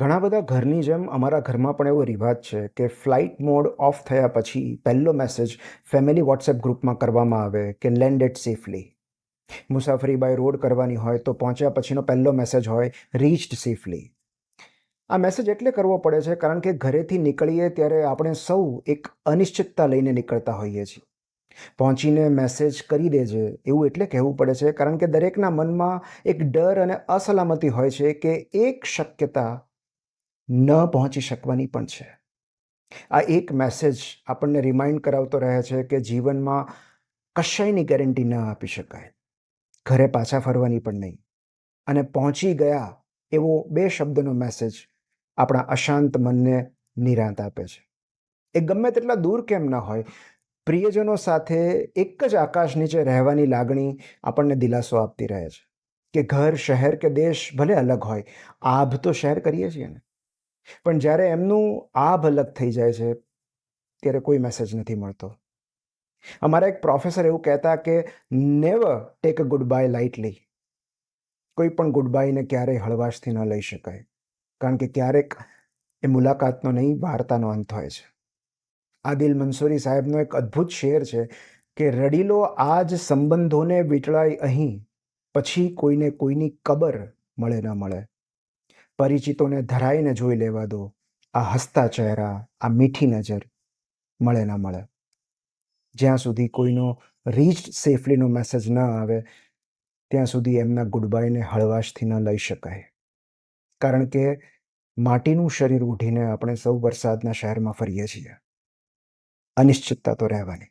ઘણા બધા ઘરની જેમ અમારા ઘરમાં પણ એવો રિવાજ છે કે ફ્લાઇટ મોડ ઓફ થયા પછી પહેલો મેસેજ ફેમિલી વોટ્સએપ ગ્રુપમાં કરવામાં આવે કે લેન્ડેડ સેફલી. મુસાફરી બાય રોડ કરવાની હોય તો પહોંચ્યા પછીનો પહેલો મેસેજ હોય રીચ્ડ સેફલી. આ મેસેજ એટલે કરવો પડે છે કારણ કે ઘરેથી નીકળીએ ત્યારે આપણે સૌ એક અનિશ્ચિતતા લઈને નીકળતા હોઈએ છીએ. પહોંચીને મેસેજ કરી દેજે એવું એટલે કહેવું પડે છે કારણ કે દરેકના મનમાં એક ડર અને અસલામતી હોય છે કે એક શક્યતા ન પહોંચી શકવાની પણ છે. આ એક મેસેજ આપણને રિમાઇન્ડ કરાવતો રહે છે કે જીવનમાં કશાયની ગેરંટી ન આપી શકાય, ઘરે પાછા ફરવાની પણ નહીં. અને પહોંચી ગયા એવો 2 શબ્દનો મેસેજ આપણા અશાંત મનને નિરાંત આપે છે. એ ગમે તેટલા દૂર કેમ ન હોય, પ્રિયજનો સાથે એક જ આકાશ નીચે રહેવાની લાગણી આપણને દિલાસો આપતી રહે છે કે ઘર, શહેર કે દેશ ભલે અલગ હોય, આભ તો શેર કરીએ છીએ ને. પણ જ્યારે એમનું આભ અલગ થઈ જાય છે ત્યારે કોઈ મેસેજ નથી મળતો. અમારા એક પ્રોફેસર એવું કહેતા કે never take a good bye lightly. કોઈ પણ ગુડ બાયને ક્યારેય હળવાશથી ન લઈ શકાય, કારણ કે ક્યારેક એ મુલાકાતનો નહીં, વાર્તાનો અંત હોય છે. આદિલ મંસૂરી સાહેબનો એક અદ્ભુત શેર છે કે રડીલો આજ સંબંધોને વીંટળાય અહીં, પછી કોઈને કોઈની કબર મળે ન મળે. પરિચિતોને ધરાઈને જોઈ લેવા દો, આ હસતા ચહેરા, આ મીઠી નજર મળે ન મળે. જ્યાં સુધી કોઈનો રીચ્ડ સેફલીનો મેસેજ ન આવે ત્યાં સુધી એમના ગુડ બાયને હળવાશથી ન લઈ શકાય. કારણ કે માટીનું શરીર ઉઠીને આપણે સૌ વરસાદના શહેરમાં ફરીએ છીએ. અનિશ્ચિતતા તો રહેવાની.